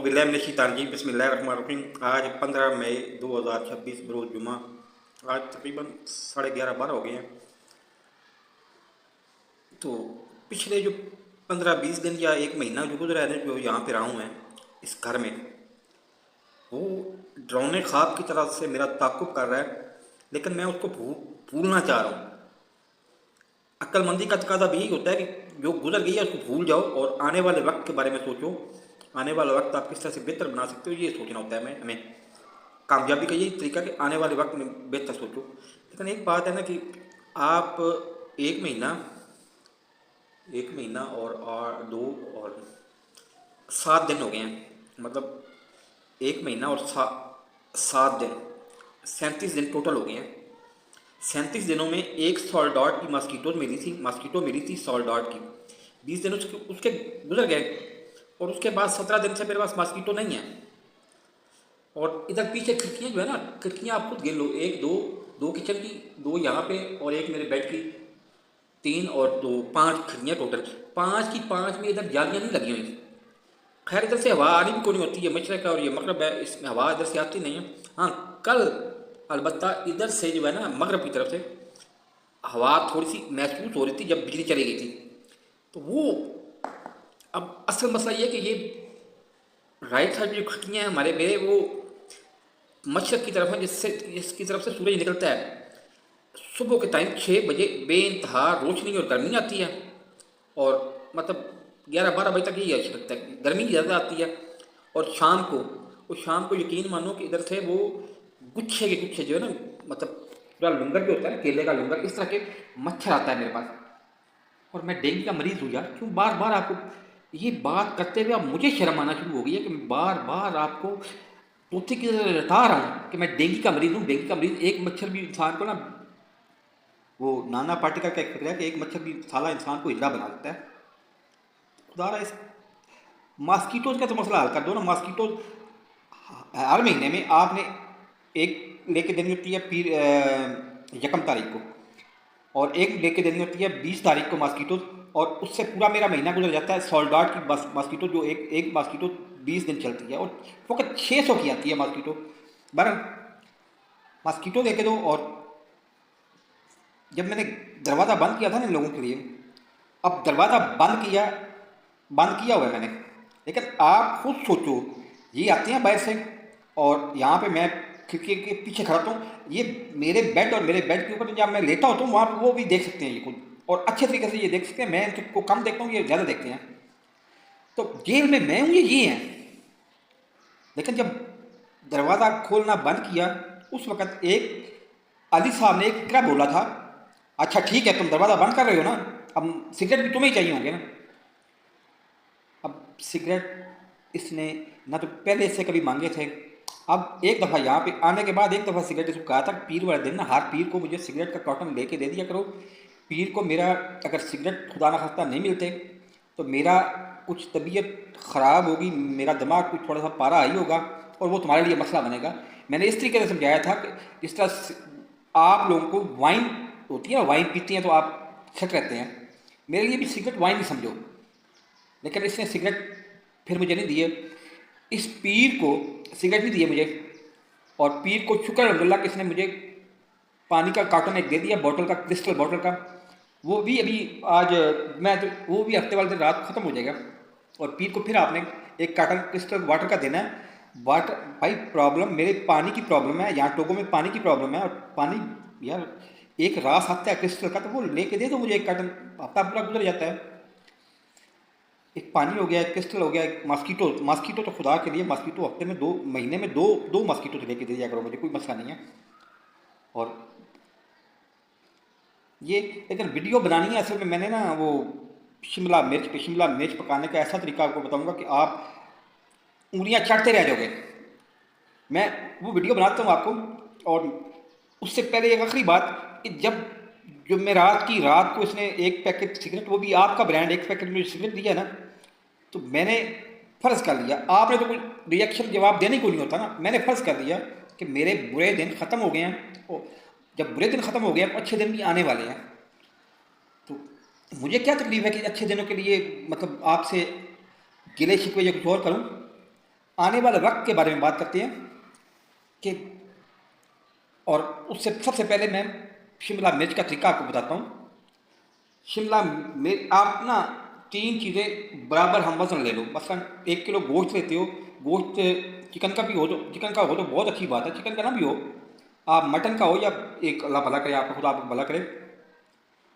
औज़ुबिल्लाहिमिनश्शैतानिर्रजीम बिस्मिल्लाहिर्रहमानिर्रहीम। आज 15 मई 2026 बरोज़ जुमा। आज तकरीबन 11:30-12 हो गए हैं। तो पिछले जो 15-20 दिन या एक महीना जो गुजरा है ना, जो यहाँ पे रहा हूँ मैं इस घर में, वो डरावने ख्वाब की तरह से मेरा ताक़ुब कर रहा है। लेकिन मैं उसको भूलना चाह रहा हूँ। अक्लमंदी का तकाजा भी यही होता है कि जो गुजर गई है उसको भूल जाओ और आने वाले वक्त के बारे में सोचो। आने वाला वक्त आप किस तरह से बेहतर बना सकते हो, ये सोचना होता है हमें। कामयाबी का यही तरीका कि आने वाले वक्त में बेहतर सोचो। लेकिन एक बात है ना कि आप एक महीना और 7 दिन हो गए हैं। मतलब एक महीना और 7 दिन, 37 दिन टोटल हो गए हैं। 37 दिनों में एक सॉल्डाट की मॉस्किटो मिली थी 100 डॉट की। 20 दिन उसके गुजर गए और उसके बाद 17 दिन से मेरे पास मॉस्किटो नहीं है। और इधर पीछे खिड़कियाँ जो है ना, खिड़कियाँ आप खुद गिन लो, एक दो किचन की, 2 यहाँ पे और एक मेरे बेड की, 3 और 2, 5 खिड़कियाँ टोटल। 5 की 5 में इधर जालियाँ नहीं लगी हुई। खैर इधर से हवा आनी भी कोई नहीं होती है, मशरक़ और ये मगरब है, इसमें हवा इधर से आती नहीं है। हाँ, कल अलबत्ता इधर से जो है ना मगरब की तरफ से हवा थोड़ी सी महसूस हो रही थी जब बिजली चली गई थी। तो वो अब असल मसला ये है कि ये राइट साइड जो खिड़कियाँ हैं हमारे मेरे, वो मशरक़ की तरफ है, जिसकी तरफ से सूरज निकलता है। सुबह के टाइम 6 बजे बेइंतहा रोशनी और गर्मी आती है और मतलब 11-12 बजे तक यही अच्छा लगता है, गर्मी ज़्यादा आती है। और शाम को यकीन मानो कि इधर से वो गुच्छे के गुच्छे जो है ना, मतलब पूरा लुंगर जो होता है ना, केले का लुंगर, इस तरह के मच्छर आता है मेरे पास। और मैं डेंगू का मरीज़ हूँ यार। क्यों बार बार आपको ये बात करते हुए अब मुझे शर्म आना शुरू हो गई है कि मैं बार बार आपको तोते की तरह रटा रहा हूँ कि मैं डेंगू का मरीज़ हूँ। डेंगू का मरीज़, एक मच्छर भी इंसान को ना, वो नाना पाटेकर का एक फिक्र है कि एक मच्छर भी साला इंसान को हिजड़ा बना देता है। खुदा इस मॉस्किटोज का तो मसला हल कर दो ना। मॉस्किटोज हर महीने में आपने एक लेके देनी होती है पीर 1 तारीख को, और एक लेके देनी होती है 20 तारीख को मॉस्किटोज, और उससे पूरा मेरा महीना गुजर जाता है। सॉल्डाट की मॉस्किटो जो एक मॉस्किटो 20 दिन चलती है और फकत 600 की आती है मॉस्किटो। बरं मॉस्किटो लेके दो। और जब मैंने दरवाज़ा बंद किया था ना इन लोगों के लिए, अब दरवाज़ा बंद किया हुआ है मैंने, लेकिन आप खुद सोचो, ये आते हैं बाहर से और यहाँ पे मैं खिड़की के पीछे खड़ा हूँ। ये मेरे बेड और मेरे बेड के ऊपर जब मैं लेटा होता हूँ वहाँ पर वो भी देख सकते हैं ये खुद, और अच्छे तरीके से ये देख सकते हैं। मैं इनको कम देखता हूँ, ये ज़्यादा देखते हैं। तो जेल में मैं हूँ, ये हैं। लेकिन जब दरवाज़ा खोलना बंद किया उस वक़्त एक अली साहब ने एक क्या बोला था, अच्छा ठीक है तुम दरवाज़ा बंद कर रहे हो ना, अब सिगरेट भी तुम्हें ही चाहिए होंगे ना। अब सिगरेट इसने ना तो पहले इससे कभी मांगे थे। अब एक दफ़ा यहाँ पे आने के बाद एक दफ़ा सिगरेट इसको कहा था, पीर वाले दिन ना हर पीर को मुझे सिगरेट का कॉटन लेके दे दिया करो। पीर को मेरा अगर सिगरेट खुदा न खास्ता नहीं मिलते तो मेरा कुछ तबीयत ख़राब होगी, मेरा दिमाग कुछ थोड़ा सा पारा आई होगा और वो तुम्हारे लिए मसला बनेगा। मैंने इस तरीके से समझाया था कि जिस तरह आप लोगों को वाइन होती है ना, वाइन पीती हैं तो आप शक रहते हैं, मेरे लिए भी सिगरेट वाइन ही समझो। लेकिन इसने सिगरेट फिर मुझे नहीं दिए, इस पीर को सिगरेट नहीं दिए मुझे। और पीर को शुक्र अल्हम्दुलिल्लाह कि इसने मुझे पानी का कार्टन एक दे दिया, बॉटल का, क्रिस्टल बॉटल का। वो भी अभी आज मैं तो वो भी हफ्ते वाले दिन रात ख़त्म हो जाएगा। और पीर को फिर आपने एक कार्टन क्रिस्टल वाटर का देना है। वाटर भाई प्रॉब्लम मेरे पानी की प्रॉब्लम है, यहाँ टोगो में पानी की प्रॉब्लम है। और पानी यार एक रास आता है क्रिस्टल का, तो वो लेके दे दो मुझे एक कार्टन, हफ्ता पूरा गुजर जाता है। एक पानी हो गया, एक क्रिस्टल हो गया, एक मॉस्किटो तो खुदा के लिए मॉस्किटो हफ्ते में 2 महीने में दो मॉस्किटो तो लेके दे दिया करो मुझे, कोई मसला नहीं है। और ये लेकिन वीडियो बनानी है असल में, मैंने ना वो शिमला मिर्च पकाने का ऐसा तरीका आपको बताऊंगा कि आप उंगलियां चाटते रह जाओगे। मैं वो वीडियो बनाता हूँ आपको। और उससे पहले एक आखिरी बात कि जो मैं रात को इसने एक पैकेट सिगरेट, वो भी आपका ब्रांड, एक पैकेट मुझे सिगरेट दिया ना, तो मैंने फ़र्ज़ कर लिया, आपने तो कोई रिएक्शन जवाब देने को नहीं होता ना, मैंने फ़र्ज़ कर लिया कि मेरे बुरे दिन ख़त्म हो गए हैं। और जब बुरे दिन ख़त्म हो गए तो अच्छे दिन भी आने वाले हैं। तो मुझे क्या तकलीफ़ है कि अच्छे दिनों के लिए मतलब आपसे गिले शिकवे या कुछ और करूँ। आने वाले वक्त के बारे में बात करते हैं कि, और उससे सबसे पहले मैं शिमला मिर्च का तरीका आपको बताता हूँ। शिमला मिर्च आप ना 3 चीज़ें बराबर हम वजन ले लो। मसलन 1 किलो गोश्त लेते हो, गोश्त चिकन का भी हो तो चिकन का हो तो बहुत अच्छी बात है, चिकन का ना भी हो, आप मटन का हो या एक अल्लाह भला करे, आपको खुदा आपको भला करे,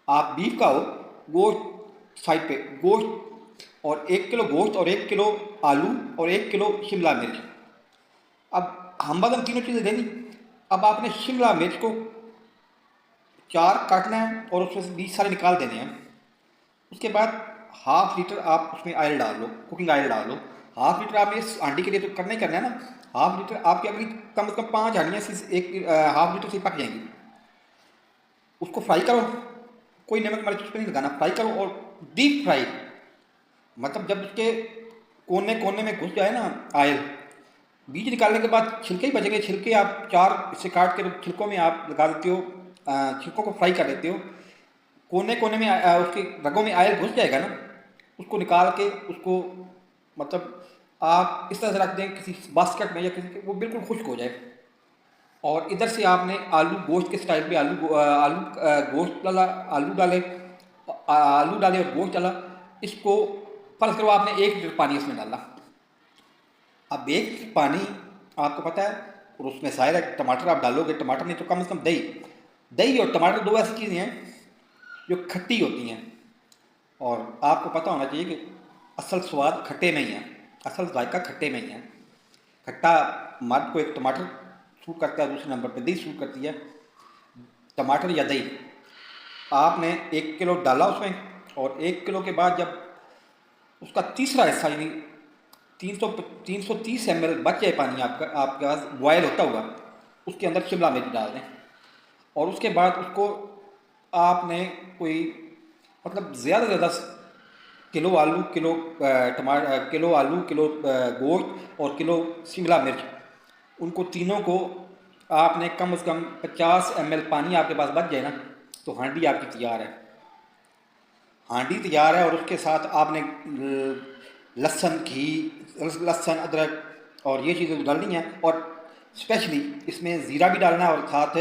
आप बीफ का हो, गोश्त साइड पे गोश्त, और 1 किलो गोश्त और 1 किलो आलू और 1 किलो शिमला मिर्च। अब हम बदम तीनों चीज़ें देनी। अब आपने शिमला मिर्च को 4 काटना है और उसमें से 20 सारे निकाल देने हैं। उसके बाद ½ लीटर आप उसमें ऑयल डाल लो, कुकिंग ऑयल डाल लो। ½ लीटर आपने इस हांडी के लिए तो करना ही करना है ना। ½ लीटर आपकी अगली कम से कम 5 हांडियाँ एक ½ लीटर से पक जाएंगी। उसको फ्राई करो, कोई नमक मिर्च उस पर नहीं लगाना, फ्राई करो और डीप फ्राई, मतलब जब उसके कोने कोने में घुस जाए ना ऑयल, बीज निकालने के बाद छिलके ही बचेंगे। छिलके आप 4 इससे काट के छिलकों में आप लगा देते हो, छिलकों को फ्राई कर देते हो। कोने कोने में उसके रगों में ऑयल घुस जाएगा ना, उसको निकाल के उसको मतलब आप इस तरह से रख दें किसी बास्केट में या किसी के, वो बिल्कुल खुश्क हो जाए। और इधर से आपने आलू गोश्त के स्टाइल पे गोश्त डाला, आलू डाले और गोश्त डाला। इसको फर्ज करो आपने 1 लीटर पानी इसमें डाला। अब 1 लीटर पानी आपको पता है, और उसमें ज़ाहिर है टमाटर आप डालोगे, टमाटर नहीं तो कम से कम दही। दही और टमाटर 2 ऐसी चीज़ें हैं जो खट्टी होती हैं, और आपको पता होना चाहिए कि असल स्वाद खट्टे में ही है, असल जायका खट्टे में ही है। खट्टा मर्द को एक टमाटर सूट करता है, दूसरे नंबर पे दही सूट करती है। टमाटर या दही आपने 1 किलो डाला उसमें, और 1 किलो के बाद जब उसका तीसरा हिस्सा यानी 330 ml बच जाए पानी आपके पास बॉयल होता हुआ, उसके अंदर शिमला मिर्च डाल दें। और उसके बाद उसको आपने कोई मतलब ज़्यादा से ज़्यादा किलो आलू, किलो टमाटर, किलो आलू, किलो गोश्त और किलो शिमला मिर्च, उनको तीनों को आपने कम से कम 50 ml पानी आपके पास बच जाए ना, तो हांडी आपकी तैयार है। हांडी तैयार है, और उसके साथ आपने लहसुन, घी, लहसुन, अदरक और ये चीज़ें डालनी है। और स्पेशली इसमें ज़ीरा भी डालना है, और साथ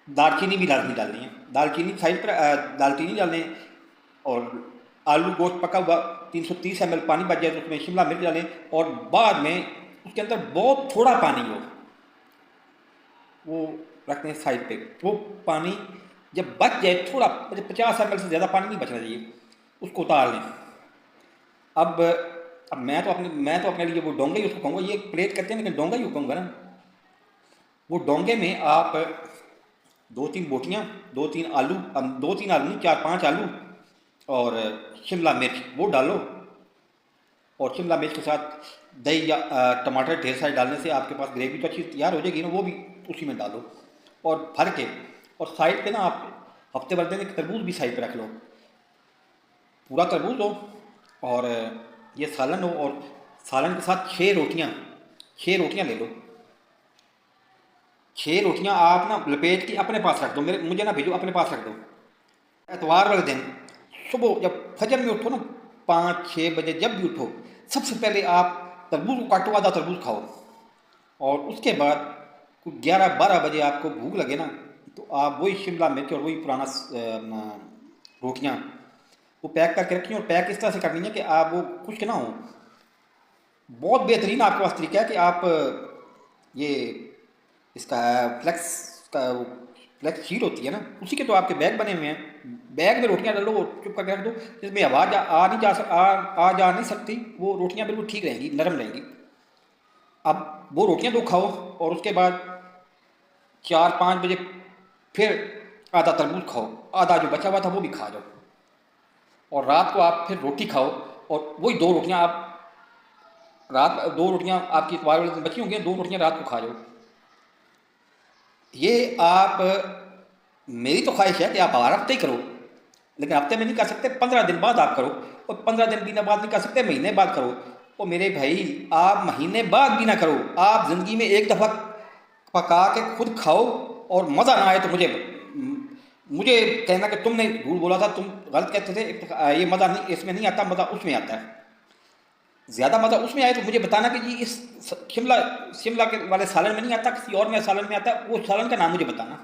दालचीनी भी डालनी है। दालचीनी साइड पर दालचीनी डालें, और आलू गोश्त पका हुआ 330 ml पानी बच जाए तो उसमें शिमला मिर्च डालें, और बाद में उसके अंदर बहुत थोड़ा पानी हो वो रखते हैं साइड पे। वो पानी जब बच जाए थोड़ा, 50 ml से ज़्यादा पानी नहीं बचना चाहिए, उसको उतार लें। अब मैं तो अपने लिए वो डोंगे ही उसको कहूँगा, ये प्लेट करते हैं लेकिन डोंगा ही कहूँगा ना। वो डोंगे में आप 2-3 बोटियाँ, 2-3 आलू, 2-3 आलू नहीं, 4-5 आलू और शिमला मिर्च वो डालो। और शिमला मिर्च के साथ दही या टमाटर ढेर सारे डालने से आपके पास ग्रेवी तो अच्छी तैयार हो जाएगी ना, वो भी उसी में डालो और भर के। और साइड पे ना आप हफ्ते भर दिन एक तरबूज भी साइड पे रख लो, पूरा तरबूज हो और ये सालन हो, और सालन के साथ 6 रोटियाँ ले लो। 6 रोटियाँ आप ना लपेट के अपने पास रख दो, मुझे ना भेजो, अपने पास रख दो। एतवार वाले दिन सुबह जब फजर में उठो ना, 5-6 बजे जब भी उठो, सबसे पहले आप तरबूज को काटो, आधा तरबूज खाओ। और उसके बाद कुछ 11-12 बजे आपको भूख लगे ना, तो आप वही शिमला मिर्च और वही पुराना रोटियाँ वो पैक करके रखिए। और पैक इस तरह से करनी है कि आप वो खुश्क ना हो। बहुत बेहतरीन आपके पास तरीका है कि आप ये इसका फ्लेक्स शीट होती है ना, उसी के तो आपके बैग बने हुए हैं। बैग में रोटियां डालो, चुप करके रख दो, जिसमें आवाज़ आ जा नहीं सकती, वो रोटियां बिल्कुल ठीक रहेंगी, नरम रहेंगी। अब वो रोटियां दो खाओ, और उसके बाद 4-5 बजे फिर आधा तरबूज खाओ, आधा जो बचा हुआ था वो भी खा जाओ। और रात को आप फिर रोटी खाओ, और वही 2 रोटियां आप रात 2 रोटियां आपकी इतवार वाले दिन बची होंगी, 2 रोटियां रात को खा जाओ। ये आप मेरी तो ख्वाहिश है कि आप हर हफ्ते ही करो, लेकिन हफ्ते में नहीं कर सकते, 15 दिन बाद आप करो, और 15 दिन भी ना बाद नहीं कर सकते, महीने बाद करो। और मेरे भाई आप महीने बाद भी ना करो, आप ज़िंदगी में एक दफ़ा पका के खुद खाओ, और मज़ा ना आए तो मुझे कहना कि तुमने झूठ बोला था, तुम गलत कहते थे, ये मज़ा नहीं इसमें नहीं आता, मज़ा उसमें आता है। ज़्यादा मज़ा उसमें आए तो मुझे बताना कि जी इस शिमला शिमला के वाले सालन में नहीं आता, किसी और में सालन में आता है, वो सालन का नाम मुझे बताना।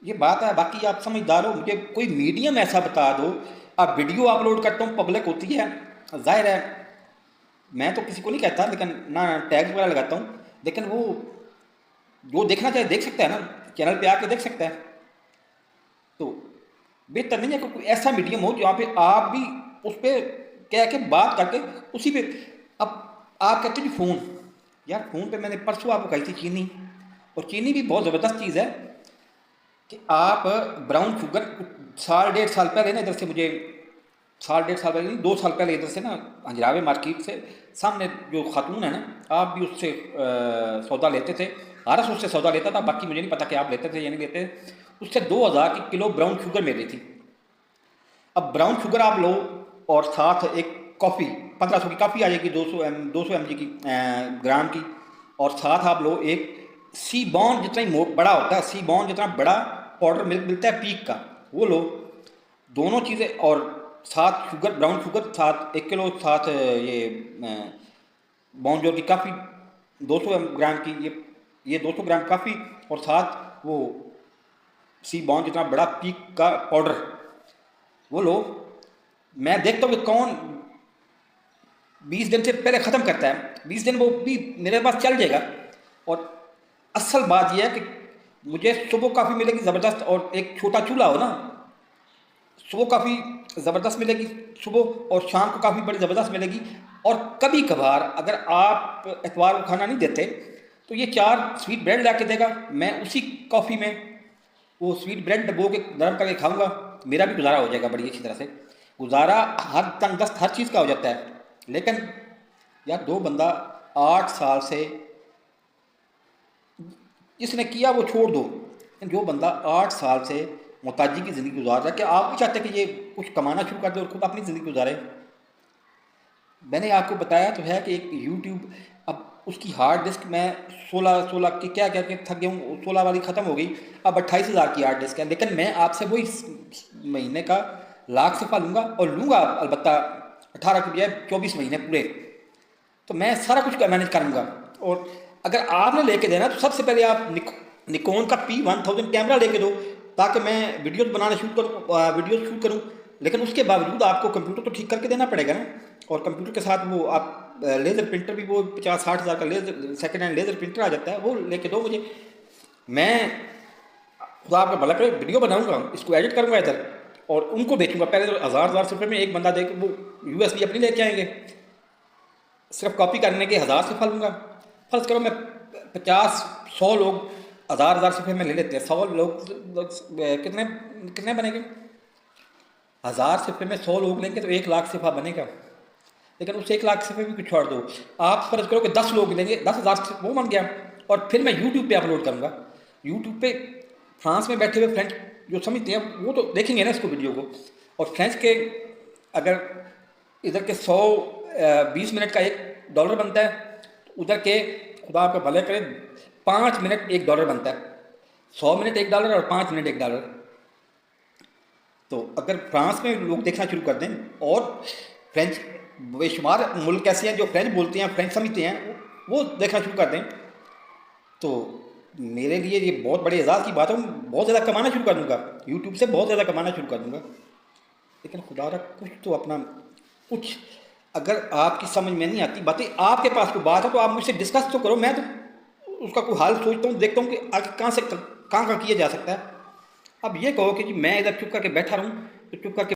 ये बात है। बाकी आप समझदार हो, मुझे कोई मीडियम ऐसा बता दो। आप वीडियो अपलोड करता हूँ, पब्लिक होती है, जाहिर है मैं तो किसी को नहीं कहता, लेकिन ना टैग वगैरह लगाता हूँ, लेकिन वो जो देखना चाहे देख सकता है ना, चैनल पे आके देख सकता है। तो बेहतर नहीं है कि कोई ऐसा मीडियम हो जहाँ पे आप भी उस पर कह के बात करके उसी पे। अब आप कहते हो जी फ़ोन, यार फ़ोन पे मैंने परसों आपको कही थी चीनी, और चीनी भी बहुत ज़बरदस्त चीज़ है कि आप ब्राउन शुगर 1.5 साल पहले ना इधर से मुझे, 1.5 साल पहले नहीं, 2 साल पहले इधर से ना हंजरावे मार्केट से सामने जो खातून है ना, आप भी उससे सौदा लेते थे। आरस उससे सौदा लेता था, बाकी मुझे नहीं पता कि आप लेते थे या नहीं लेते। उससे 2,000 की किलो ब्राउन शुगर मिल रही थी। अब ब्राउन शुगर आप लो और साथ एक कॉफ़ी 1500 की काफ़ी आ जाएगी, 200 mg की ग्राम की, और साथ आप लो एक सी बॉन्ड जितना ही बड़ा होता है, सी बॉन्ड जितना बड़ा पाउडर मिल्क मिलता है पीक का, वो लो। दोनों चीज़ें, और साथ शुगर, ब्राउन शुगर साथ 1 किलो, साथ ये बॉन्जोर की काफ़ी 200 ग्राम की, ये 200 ग्राम काफ़ी, और साथ वो सी बॉन्ड जितना बड़ा पीक का पाउडर, वो लो। मैं देखता हूँ कि कौन 20 दिन से पहले ख़त्म करता है, 20 दिन वो भी मेरे पास चल जाएगा। और असल बात यह है कि मुझे सुबह काफ़ी मिलेगी ज़बरदस्त, और एक छोटा चूल्हा हो ना, सुबह काफ़ी ज़बरदस्त मिलेगी सुबह, और शाम को काफ़ी बड़ी ज़बरदस्त मिलेगी। और कभी कभार अगर आप एतवार को खाना नहीं देते तो ये 4 स्वीट ब्रेड ला के देगा, मैं उसी कॉफ़ी में वो स्वीट ब्रेड डबो के गर्म करके खाऊंगा, मेरा भी गुजारा हो जाएगा बड़ी अच्छी तरह से। गुजारा हर तंगदस्त हर चीज़ का हो जाता है। लेकिन यार दो बंदा 8 साल से जिसने किया वो छोड़ दो, जो बंदा 8 साल से मोहताजी की ज़िंदगी गुजार रहा है, क्या आप भी चाहते कि ये कुछ कमाना शुरू कर दे और खुद अपनी ज़िंदगी गुजारे? मैंने आपको बताया तो है कि एक यूट्यूब, अब उसकी हार्ड डिस्क मैं 16 की क्या क्या थक गया हूँ, 16 वाली ख़त्म हो गई, अब 28,000 की हार्ड डिस्क है। लेकिन मैं आपसे वही महीने का लाख सफ़ा लूँगा, और लूँगा अलबत्ता 18 की बजाय 24 महीने पूरे, तो मैं सारा कुछ मैनेज करूँगा। और अगर आपने लेके देना तो सबसे पहले आप निकॉन का P1000 कैमरा लेके दो, ताकि मैं वीडियो बनाना शूट करूँ, वीडियो शूट करूँ। लेकिन उसके बावजूद आपको कंप्यूटर तो ठीक करके देना पड़ेगा ना, और कंप्यूटर के साथ वो आप लेज़र प्रिंटर भी, वो 50-60 हज़ार का laser second hand laser printer आ जाता है, वो लेके दो मुझे। मैं खुदा आपका भला करे वीडियो बनाऊँगा, इसको एडिट करूँगा इधर, और उनको बेचूँगा। पहले तो हज़ार रुपये में एक बंदा दे के वो USB अपनी लेके आएंगे, सिर्फ कॉपी करने के 1000 से फलूँगा। फर्ज करो मैं 50-100 लोग 1000 रुपये में ले लेते हैं, 100 लोग कितने कितने बनेंगे? 1000 रुपये में 100 लोग लेंगे तो 1 लाख सिफा बनेगा। लेकिन उस 1 लाख सिफे भी कुछ छोड़ दो, आप फर्ज करो कि 10 लोग लेंगे, 10,000 वो बन गया। और फिर मैं यूट्यूब पे अपलोड करूँगा। यूट्यूब पे फ्रांस में बैठे हुए फ्रेंच जो समझते हैं वो तो देखेंगे ना इसको, वीडियो को। और फ्रेंच के अगर इधर के 120 मिनट का $1 बनता है, उधर के खुदा आपका भले करे 5 मिनट $1 बनता है। 100 मिनट $1 और 5 मिनट $1। तो अगर फ्रांस में लोग देखना शुरू कर दें, और फ्रेंच बेशुमार मुल्क ऐसे हैं जो फ्रेंच बोलते हैं, फ्रेंच समझते हैं, वो देखना शुरू कर दें, तो मेरे लिए ये बहुत बड़े एजाज़ की बात है। बहुत ज़्यादा कमाना शुरू कर दूँगा यूट्यूब से, बहुत ज़्यादा कमाना शुरू कर दूँगा। लेकिन खुदा रख कुछ तो अपना कुछ, अगर आपकी समझ में नहीं आती बातें, आपके पास कोई बात है तो आप मुझसे डिस्कस तो करो, मैं तो उसका कोई हाल सोचता हूँ, देखता हूँ कि आगे कहाँ से कहाँ किया जा सकता है। अब ये कहो कि जी मैं इधर चुप करके बैठा रहूँ, तो चुप करके